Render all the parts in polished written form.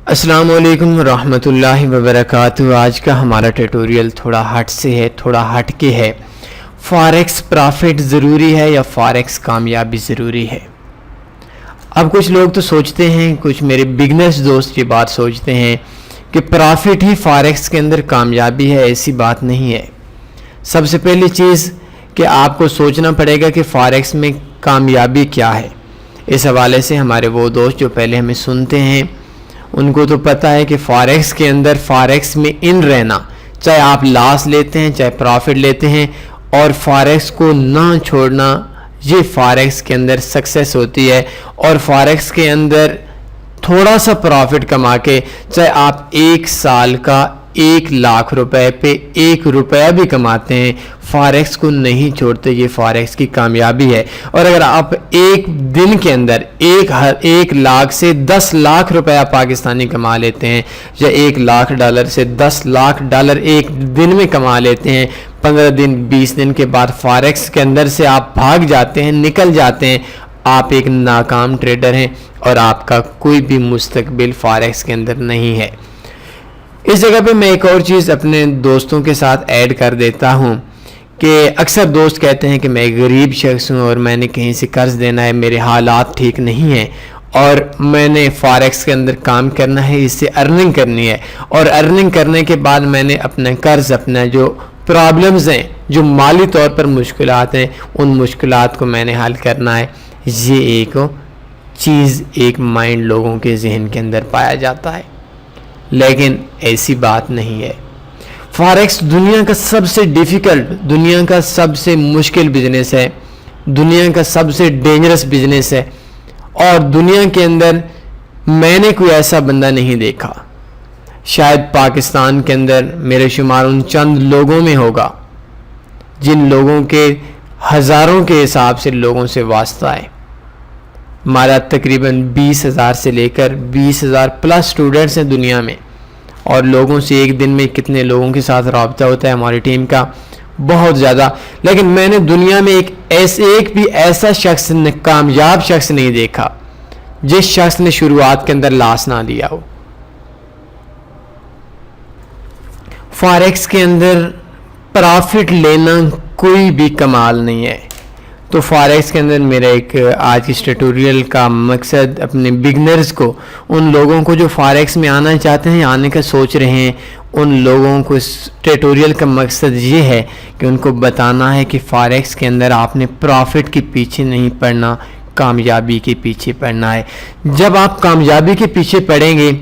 السلام علیکم ورحمۃ اللہ وبرکاتہ۔ آج کا ہمارا ٹیٹوریل تھوڑا ہٹ سے ہے، تھوڑا ہٹ کے ہے۔ فاریکس پرافٹ ضروری ہے یا فاریکس کامیابی ضروری ہے؟ اب کچھ لوگ تو سوچتے ہیں، کچھ میرے بگنرز دوست یہ بات سوچتے ہیں کہ پرافٹ ہی فاریکس کے اندر کامیابی ہے۔ ایسی بات نہیں ہے۔ سب سے پہلی چیز کہ آپ کو سوچنا پڑے گا کہ فاریکس میں کامیابی کیا ہے۔ اس حوالے سے ہمارے وہ دوست جو پہلے ہمیں سنتے ہیں ان کو تو پتہ ہے کہ فاریکس کے اندر، فاریکس میں ان رہنا، چاہے آپ لاس لیتے ہیں چاہے پرافٹ لیتے ہیں، اور فاریکس کو نہ چھوڑنا، یہ فاریکس کے اندر سکسیس ہوتی ہے۔ اور فاریکس کے اندر تھوڑا سا پرافٹ کما کے، چاہے آپ 1 سال کا 1,00,000 روپے پہ 1 روپیہ بھی کماتے ہیں، فاریکس کو نہیں چھوڑتے، یہ فاریکس کی کامیابی ہے۔ اور اگر آپ ایک دن کے اندر 1,00,000 سے 10,00,000 روپیہ پاکستانی کما لیتے ہیں، یا $1,00,000 سے $10,00,000 ایک دن میں کما لیتے ہیں، 15 دن 20 دن کے بعد فاریکس کے اندر سے آپ بھاگ جاتے ہیں، نکل جاتے ہیں، آپ ایک ناکام ٹریڈر ہیں اور آپ کا کوئی بھی مستقبل فاریکس کے اندر نہیں ہے۔ اس جگہ پہ میں ایک اور چیز اپنے دوستوں کے ساتھ ایڈ کر دیتا ہوں کہ اکثر دوست کہتے ہیں کہ میں ایک غریب شخص ہوں اور میں نے کہیں سے قرض دینا ہے، میرے حالات ٹھیک نہیں ہیں اور میں نے فاریکس کے اندر کام کرنا ہے، اس سے ارننگ کرنی ہے، اور ارننگ کرنے کے بعد میں نے اپنا قرض، اپنا جو پرابلمز ہیں، جو مالی طور پر مشکلات ہیں، ان مشکلات کو میں نے حل کرنا ہے۔ یہ ایک چیز ایک مائنڈ لوگوں کے ذہن کے اندر پایا جاتا ہے، لیکن ایسی بات نہیں ہے۔ فاریکس دنیا کا سب سے ڈیفیکلٹ، دنیا کا سب سے مشکل بزنس ہے، دنیا کا سب سے ڈینجرس بزنس ہے، اور دنیا کے اندر میں نے کوئی ایسا بندہ نہیں دیکھا، شاید پاکستان کے اندر میرے شمار ان چند لوگوں میں ہوگا جن لوگوں کے ہزاروں کے حساب سے لوگوں سے واسطہ ہے۔ ہمارا تقریباً 20,000 سے لے کر 20,000 پلس اسٹوڈنٹس ہیں دنیا میں، اور لوگوں سے ایک دن میں کتنے لوگوں کے ساتھ رابطہ ہوتا ہے ہماری ٹیم کا، بہت زیادہ۔ لیکن میں نے دنیا میں ایک بھی ایسا شخص، کامیاب شخص نہیں دیکھا جس شخص نے شروعات کے اندر لاس نہ لیا ہو۔ فاریکس کے اندر پرافٹ لینا کوئی بھی کمال نہیں ہے۔ تو فاریکس کے اندر میرا ایک آج اس ٹیٹوریل کا مقصد اپنے بگنرز کو، ان لوگوں کو جو فاریکس میں آنا چاہتے ہیں، آنے کا سوچ رہے ہیں، ان لوگوں کو اس ٹیٹوریل کا مقصد یہ ہے کہ ان کو بتانا ہے کہ فاریکس کے اندر آپ نے پرافٹ کے پیچھے نہیں پڑنا، کامیابی کے پیچھے پڑنا ہے۔ جب آپ کامیابی کے پیچھے پڑیں گے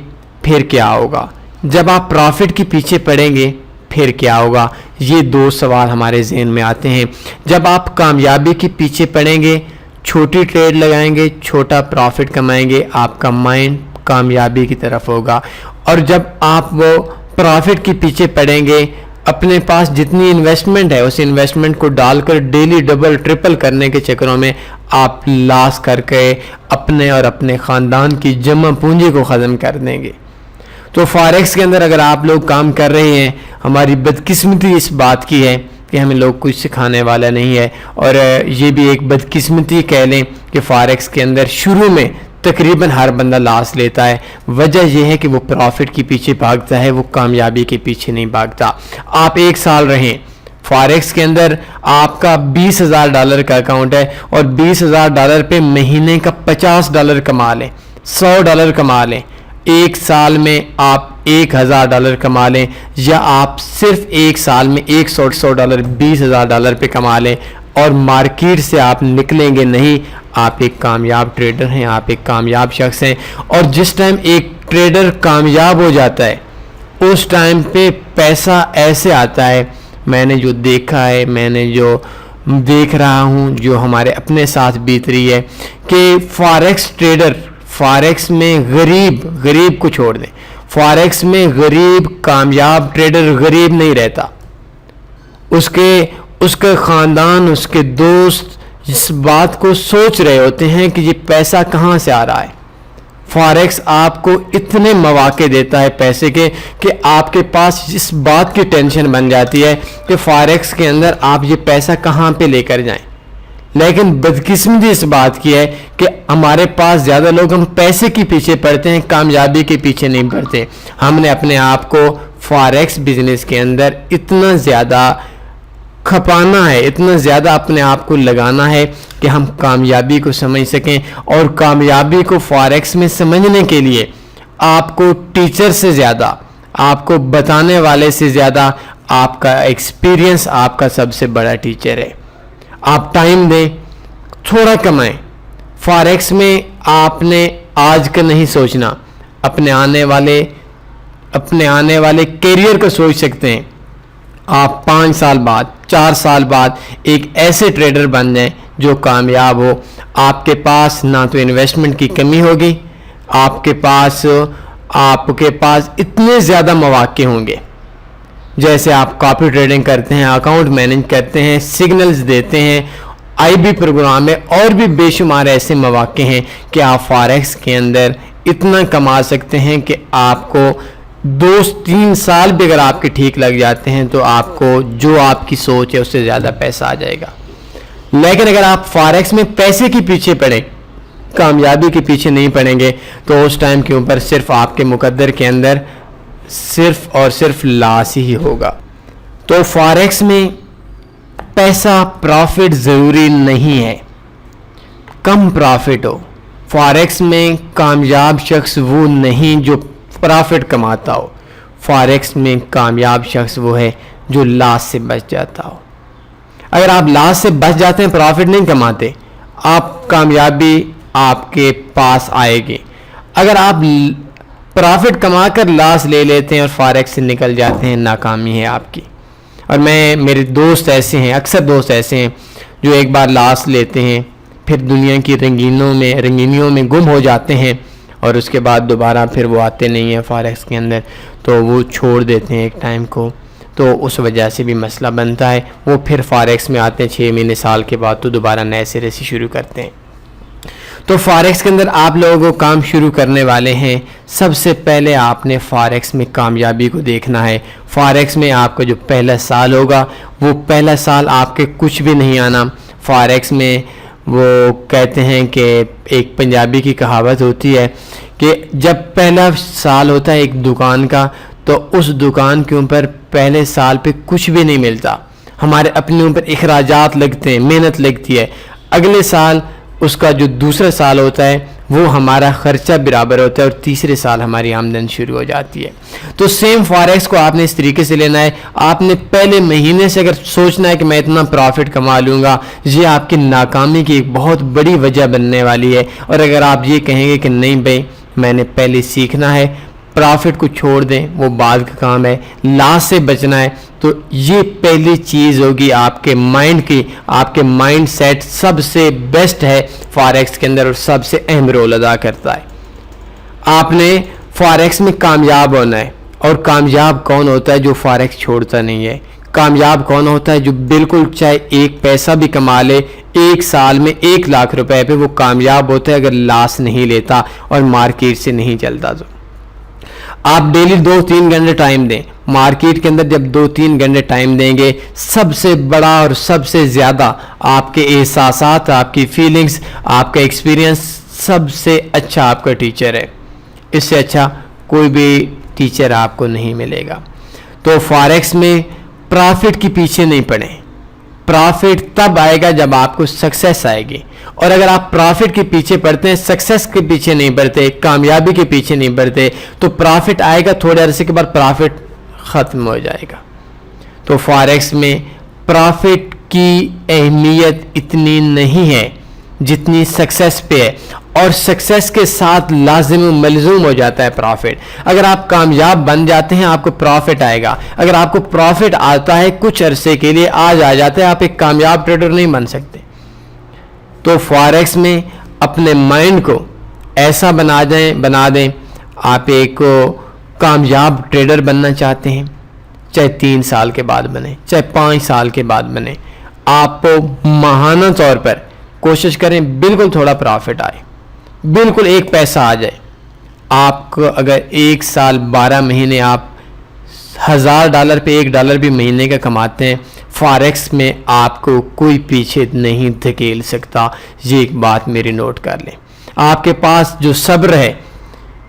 پھر کیا ہوگا؟ جب آپ پرافٹ کے پیچھے پڑیں گے پھر کیا ہوگا؟ یہ 2 سوال ہمارے ذہن میں آتے ہیں۔ جب آپ کامیابی کے پیچھے پڑیں گے، چھوٹی ٹریڈ لگائیں گے، چھوٹا پرافٹ کمائیں گے، آپ کا مائنڈ کامیابی کی طرف ہوگا۔ اور جب آپ وہ پرافٹ کے پیچھے پڑیں گے، اپنے پاس جتنی انویسٹمنٹ ہے اس انویسٹمنٹ کو ڈال کر ڈیلی ڈبل ٹرپل کرنے کے چکروں میں آپ لاس کر کے اپنے اور اپنے خاندان کی جمع پونجی کو ختم کر دیں گے۔ تو فاریکس کے اندر اگر آپ لوگ کام کر رہے ہیں، ہماری بدقسمتی اس بات کی ہے کہ ہمیں لوگ کچھ سکھانے والا نہیں ہے، اور یہ بھی ایک بدقسمتی کہہ لیں کہ فاریکس کے اندر شروع میں تقریباً ہر بندہ لاس لیتا ہے۔ وجہ یہ ہے کہ وہ پرافٹ کے پیچھے بھاگتا ہے، وہ کامیابی کے پیچھے نہیں بھاگتا۔ آپ 1 سال رہیں فاریکس کے اندر، آپ کا $20,000 کا اکاؤنٹ ہے، اور $20,000 پہ مہینے کا $50 کما لیں، $100 کما لیں، 1 سال میں آپ $1,000 کما لیں، یا آپ صرف 1 سال میں $100 $20,000 پہ کما لیں، اور مارکیٹ سے آپ نکلیں گے نہیں، آپ ایک کامیاب ٹریڈر ہیں، آپ ایک کامیاب شخص ہیں۔ اور جس ٹائم ایک ٹریڈر کامیاب ہو جاتا ہے اس ٹائم پہ پیسہ ایسے آتا ہے، میں نے جو دیکھا ہے، میں نے جو دیکھ رہا ہوں، جو ہمارے اپنے ساتھ بیت رہی ہے، کہ فاریکس ٹریڈر، فاریکس میں غریب کو چھوڑ دیں، فاریکس میں غریب کامیاب ٹریڈر غریب نہیں رہتا، اس کے خاندان، اس کے دوست اس بات کو سوچ رہے ہوتے ہیں کہ یہ پیسہ کہاں سے آ رہا ہے۔ فاریکس آپ کو اتنے مواقع دیتا ہے پیسے کے کہ آپ کے پاس اس بات کی ٹینشن بن جاتی ہے کہ فاریکس کے اندر آپ یہ پیسہ کہاں پہ لے کر جائیں۔ لیکن بدقسمتی اس بات کی ہے کہ ہمارے پاس زیادہ لوگ ہم پیسے کے پیچھے پڑتے ہیں, کامیابی کے پیچھے نہیں پڑتے. ہم نے اپنے آپ کو فاریکس بزنس کے اندر اتنا زیادہ کھپانا ہے, اتنا زیادہ اپنے آپ کو لگانا ہے کہ ہم کامیابی کو سمجھ سکیں. اور کامیابی کو فاریکس میں سمجھنے کے لیے آپ کو ٹیچر سے زیادہ, آپ کو بتانے والے سے زیادہ آپ کا ایکسپیرینس آپ کا سب سے بڑا ٹیچر ہے. آپ ٹائم دیں, تھوڑا کمائیں. فاریکس میں آپ نے آج کا نہیں سوچنا, اپنے آنے والے کیریئر کو سوچ سکتے ہیں. آپ 5 سال بعد, 4 سال بعد ایک ایسے ٹریڈر بن جائیں جو کامیاب ہو. آپ کے پاس نہ تو انویسٹمنٹ کی کمی ہوگی, آپ کے پاس اتنے زیادہ مواقع ہوں گے. جیسے آپ کاپی ٹریڈنگ کرتے ہیں, اکاؤنٹ مینیج کرتے ہیں, سگنلز دیتے ہیں, آئی بی پروگرام میں, اور بھی بے شمار ایسے مواقع ہیں کہ آپ فاریکس کے اندر اتنا کما سکتے ہیں کہ آپ کو 2-3 سال بھی اگر آپ کے ٹھیک لگ جاتے ہیں تو آپ کو جو آپ کی سوچ ہے اس سے زیادہ پیسہ آ جائے گا. لیکن اگر آپ فاریکس میں پیسے کے پیچھے پڑیں, کامیابی کے پیچھے نہیں پڑیں گے, تو اس ٹائم کے اوپر صرف آپ کے مقدر کے اندر صرف اور صرف لاس ہی ہوگا. تو فاریکس میں پیسہ پرافٹ ضروری نہیں ہے, کم پرافٹ ہو. فاریکس میں کامیاب شخص وہ نہیں جو پرافٹ کماتا ہو. فاریکس میں کامیاب شخص وہ ہے جو لاس سے بچ جاتا ہو. اگر آپ لاس سے بچ جاتے ہیں, پرافٹ نہیں کماتے, آپ کامیابی آپ کے پاس آئے گی. اگر آپ پرافٹ کما کر لاس لے لیتے ہیں اور فاریکس سے نکل جاتے ہیں, ناکامی ہے آپ کی. اور میرے دوست ایسے ہیں, اکثر دوست ایسے ہیں جو ایک بار لاس لیتے ہیں, پھر دنیا کی رنگینیوں میں گم ہو جاتے ہیں, اور اس کے بعد دوبارہ پھر وہ آتے نہیں ہیں فاریکس کے اندر, تو وہ چھوڑ دیتے ہیں ایک ٹائم کو. تو اس وجہ سے بھی مسئلہ بنتا ہے. وہ پھر فاریکس میں آتے ہیں 6 مہینے سال کے بعد, تو دوبارہ نئے سرے سے شروع کرتے ہیں. تو فاریکس کے اندر آپ لوگوں کو کام شروع کرنے والے ہیں, سب سے پہلے آپ نے فاریکس میں کامیابی کو دیکھنا ہے. فاریکس میں آپ کا جو پہلا سال ہوگا, وہ پہلا سال آپ کے کچھ بھی نہیں آنا. فاریکس میں وہ کہتے ہیں کہ ایک پنجابی کی کہاوت ہوتی ہے کہ جب پہلا سال ہوتا ہے ایک دکان کا, تو اس دکان کے اوپر پہلے سال پہ کچھ بھی نہیں ملتا. ہمارے اپنے اوپر اخراجات لگتے ہیں, محنت لگتی ہے. اگلے سال اس کا جو دوسرا سال ہوتا ہے وہ ہمارا خرچہ برابر ہوتا ہے, اور تیسرے سال ہماری آمدن شروع ہو جاتی ہے. تو سیم فاریکس کو آپ نے اس طریقے سے لینا ہے. آپ نے پہلے مہینے سے اگر سوچنا ہے کہ میں اتنا پرافٹ کما لوں گا, یہ آپ کی ناکامی کی ایک بہت بڑی وجہ بننے والی ہے. اور اگر آپ یہ کہیں گے کہ نہیں بھائی میں نے پہلے سیکھنا ہے, پرافٹ کو چھوڑ دیں, وہ بعد کا کام ہے, لاس سے بچنا ہے, تو یہ پہلی چیز ہوگی آپ کے مائنڈ کی. آپ کے مائنڈ سیٹ سب سے بیسٹ ہے فاریکس کے اندر, اور سب سے اہم رول ادا کرتا ہے. آپ نے فاریکس میں کامیاب ہونا ہے. اور کامیاب کون ہوتا ہے؟ جو فاریکس چھوڑتا نہیں ہے. کامیاب کون ہوتا ہے؟ جو بالکل چاہے ایک پیسہ بھی کما لے, 1 سال میں 1 لاکھ روپے پہ, وہ کامیاب ہوتا ہے اگر لاس نہیں لیتا اور مارکیٹ سے نہیں چلتا. تو آپ ڈیلی 2-3 گھنٹے ٹائم دیں. مارکیٹ کے اندر جب 2-3 گھنٹے ٹائم دیں گے, سب سے بڑا اور سب سے زیادہ آپ کے احساسات, آپ کی فیلنگز, آپ کا ایکسپیرینس سب سے اچھا آپ کا ٹیچر ہے. اس سے اچھا کوئی بھی ٹیچر آپ کو نہیں ملے گا. تو فاریکس میں پرافٹ کے پیچھے نہیں پڑیں. پرافٹ تب آئے گا جب آپ کو سکسیس آئے گی. اور اگر آپ پرافٹ کے پیچھے پڑتے ہیں, سکسیس کے پیچھے نہیں پڑتے, کامیابی کے پیچھے نہیں پڑتے, تو پرافٹ آئے گا, تھوڑے عرصے کے بعد پرافٹ ختم ہو جائے گا. تو فاریکس میں پرافٹ کی اہمیت اتنی نہیں ہے جتنی سکسیس پہ ہے, اور سکسیس کے ساتھ لازم و ملزوم ہو جاتا ہے پرافٹ. اگر آپ کامیاب بن جاتے ہیں آپ کو پرافٹ آئے گا. اگر آپ کو پرافٹ آتا ہے کچھ عرصے کے لیے آ جاتا ہے, آپ ایک کامیاب ٹریڈر نہیں بن سکتے. تو فاریکس میں اپنے مائنڈ کو ایسا بنا دیں. آپ ایک کامیاب ٹریڈر بننا چاہتے ہیں, چاہے 3 سال کے بعد بنے, چاہے 5 سال کے بعد بنے, آپ ماہانہ طور پر کوشش کریں بالکل تھوڑا پرافٹ آئے, بالکل 1 پیسہ آ جائے. آپ کو اگر 1 سال 12 مہینے آپ $1000 پہ $1 بھی مہینے کا کماتے ہیں, فارکس میں آپ کو کوئی پیچھے نہیں دھکیل سکتا. یہ ایک بات میری نوٹ کر لیں. آپ کے پاس جو صبر ہے،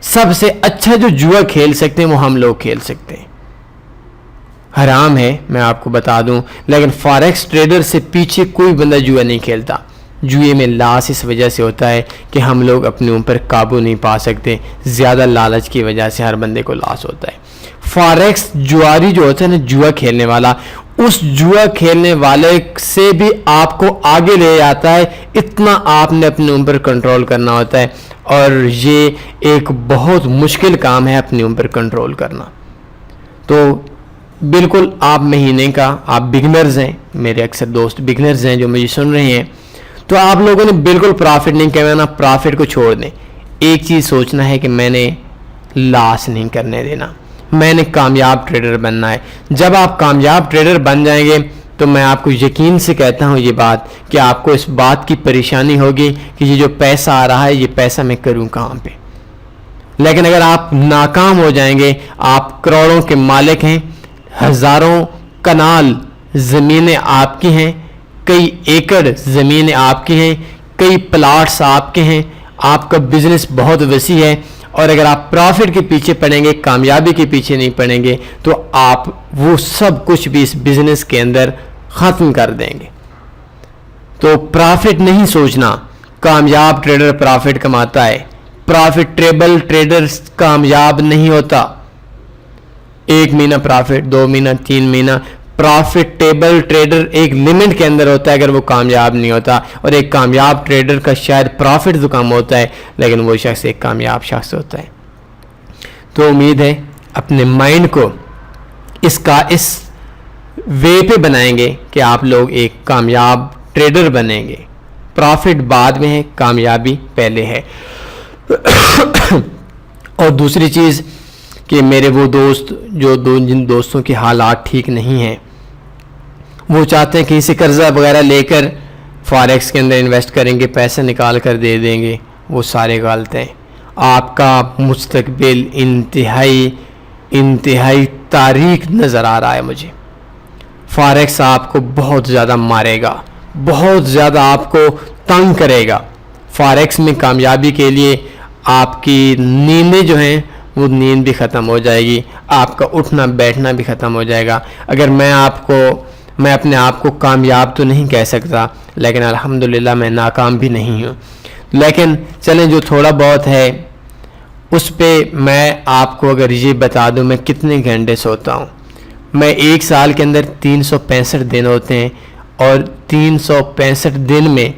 سب سے اچھا جو جوا کھیل سکتے ہیں وہ ہم لوگ کھیل سکتے ہیں. حرام ہے میں آپ کو بتا دوں، لیکن فارکس ٹریڈر سے پیچھے کوئی بندہ جوا نہیں کھیلتا. جوئے میں لاس اس وجہ سے ہوتا ہے کہ ہم لوگ اپنے اوپر قابو نہیں پا سکتے. زیادہ لالچ کی وجہ سے ہر بندے کو لاس ہوتا ہے. فارکس جواری جو ہوتا ہے نا، جوا کھیلنے والا، اس جوا کھیلنے والے سے بھی آپ کو آگے لے جاتا ہے. اتنا آپ نے اپنے اوپر کنٹرول کرنا ہوتا ہے، اور یہ ایک بہت مشکل کام ہے اپنے اوپر کنٹرول کرنا. تو بالکل آپ مہینے کا، آپ بگنرز ہیں، میرے اکثر دوست بگنرز ہیں جو مجھے سن رہے ہیں، تو آپ لوگوں نے بالکل پرافٹ نہیں کرنا. پرافٹ کو چھوڑ دیں. ایک چیز سوچنا ہے کہ میں نے لاس نہیں کرنے دینا، میں نے کامیاب ٹریڈر بننا ہے. جب آپ کامیاب ٹریڈر بن جائیں گے تو میں آپ کو یقین سے کہتا ہوں یہ بات کہ آپ کو اس بات کی پریشانی ہوگی کہ یہ جو پیسہ آ رہا ہے یہ پیسہ میں کروں کہاں پہ. لیکن اگر آپ ناکام ہو جائیں گے، آپ کروڑوں کے مالک ہیں، ہزاروں کنال زمینیں آپ کی ہیں، کئی ایکڑ زمینیں آپ کی ہیں، کئی پلاٹس آپ کے ہیں، آپ کا بزنس بہت وسیع ہے، اور اگر آپ پرافٹ کے پیچھے پڑیں گے، کامیابی کے پیچھے نہیں پڑیں گے، تو آپ وہ سب کچھ بھی اس بزنس کے اندر ختم کر دیں گے. تو پرافٹ نہیں سوچنا. کامیاب ٹریڈر پرافٹ کماتا ہے. پرافٹیبل ٹریڈر کامیاب نہیں ہوتا. 1 مہینہ پرافٹ، 2 مہینہ، 3 مہینہ. پرافٹیبل ٹریڈر ایک لمٹ کے اندر ہوتا ہے اگر وہ کامیاب نہیں ہوتا. اور ایک کامیاب ٹریڈر کا شاید پرافٹ تو کم ہوتا ہے، لیکن وہ شخص ایک کامیاب شخص ہوتا ہے. تو امید ہے اپنے مائنڈ کو اس وے پہ بنائیں گے کہ آپ لوگ ایک کامیاب ٹریڈر بنیں گے. پرافٹ بعد میں ہے، کامیابی پہلے ہے. اور دوسری چیز کہ میرے وہ دوست جن دوستوں کے حالات ٹھیک نہیں ہیں، وہ چاہتے ہیں کہیں سے قرضہ وغیرہ لے کر فارکس کے اندر انویسٹ کریں گے، پیسہ نکال کر دے دیں گے، وہ سارے غلط ہیں. آپ کا مستقبل انتہائی تاریک نظر آ رہا ہے مجھے. فارکس آپ کو بہت زیادہ مارے گا، بہت زیادہ آپ کو تنگ کرے گا. فارکس میں کامیابی کے لیے آپ کی نیندیں جو ہیں وہ نیند بھی ختم ہو جائے گی، آپ کا اٹھنا بیٹھنا بھی ختم ہو جائے گا. اگر میں اپنے آپ کو کامیاب تو نہیں کہہ سکتا، لیکن الحمدللہ میں ناکام بھی نہیں ہوں. لیکن چلیں جو تھوڑا بہت ہے اس پہ میں آپ کو اگر یہ بتا دوں میں کتنے گھنٹے سوتا ہوں. میں 1 سال کے اندر 365 دن ہوتے ہیں، اور 365 دن میں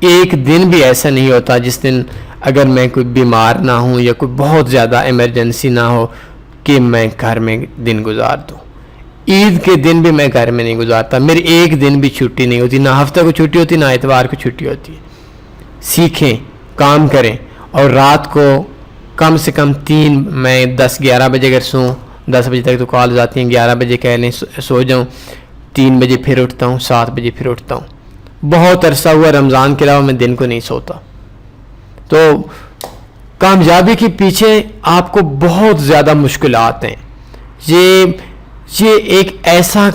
ایک دن بھی ایسا نہیں ہوتا جس دن اگر میں کوئی بیمار نہ ہوں یا کوئی بہت زیادہ ایمرجنسی نہ ہو کہ میں گھر میں دن گزار دوں. عید کے دن بھی میں گھر میں نہیں گزارتا. میری ایک دن بھی چھٹی نہیں ہوتی، نہ ہفتہ کو چھٹی ہوتی، نہ اتوار کو چھٹی ہوتی. سیکھیں، کام کریں، اور رات کو کم سے کم میں 10-11 بجے اگر سوں، 10 بجے تک تو کالز آتی ہیں، 11 بجے کہہ لیں سو جاؤں، 3 بجے پھر اٹھتا ہوں، 7 بجے پھر اٹھتا ہوں. بہت عرصہ ہوا رمضان کے علاوہ میں دن کو نہیں سوتا. تو کامیابی کے پیچھے آپ کو بہت زیادہ مشکلات ہیں. یہ ایک ایسا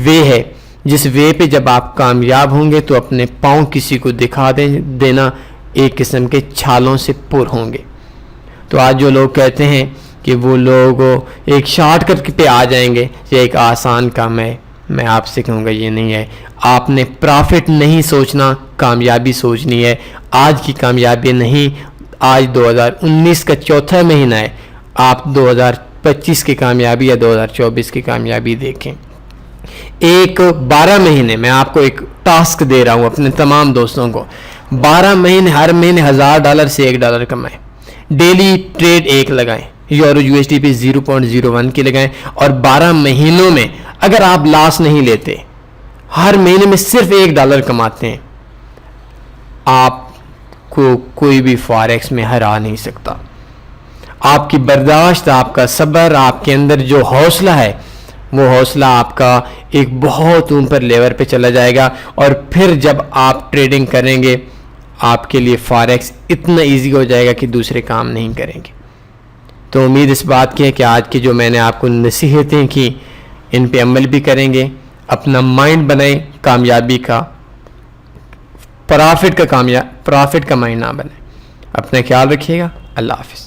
وے ہے جس وے پہ جب آپ کامیاب ہوں گے تو اپنے پاؤں کسی کو دکھا دینا ایک قسم کے چھالوں سے پر ہوں گے. تو آج جو لوگ کہتے ہیں کہ وہ لوگ ایک شارٹ کٹ پہ آ جائیں گے، یہ ایک آسان کام ہے، میں آپ سے کہوں گا یہ نہیں ہے. آپ نے پرافٹ نہیں سوچنا، کامیابی سوچنی ہے. آج کی کامیابی نہیں، آج 2019 کا 4تھا مہینہ ہے. آپ 2025 کی کامیابی یا 2024 کی کامیابی دیکھیں. 12 مہینے میں آپ کو ایک ٹاسک دے رہا ہوں اپنے تمام دوستوں کو. 12 مہینے، ہر مہینے $1000 سے $1 کمائیں. ڈیلی ٹریڈ 1 لگائیں، یورو USD پہ 0.01 کی لگائیں، اور 12 مہینوں میں اگر آپ لاس نہیں لیتے، ہر مہینے میں صرف $1 کماتے ہیں، آپ کو کوئی بھی فارکس میں ہرا نہیں سکتا. آپ کی برداشت، آپ کا صبر، آپ کے اندر جو حوصلہ ہے، وہ حوصلہ آپ کا ایک بہت اوپر لیول پہ چلا جائے گا. اور پھر جب آپ ٹریڈنگ کریں گے آپ کے لیے فارکس اتنا ایزی ہو جائے گا کہ دوسرے کام نہیں کریں گے. تو امید اس بات کی ہے کہ آج کی جو میں نے آپ کو نصیحتیں کی ان پہ عمل بھی کریں گے. اپنا مائنڈ بنائیں کامیابی کا، پرافٹ کا مائنڈ نہ بنائیں. اپنا خیال رکھیے گا. اللہ حافظ.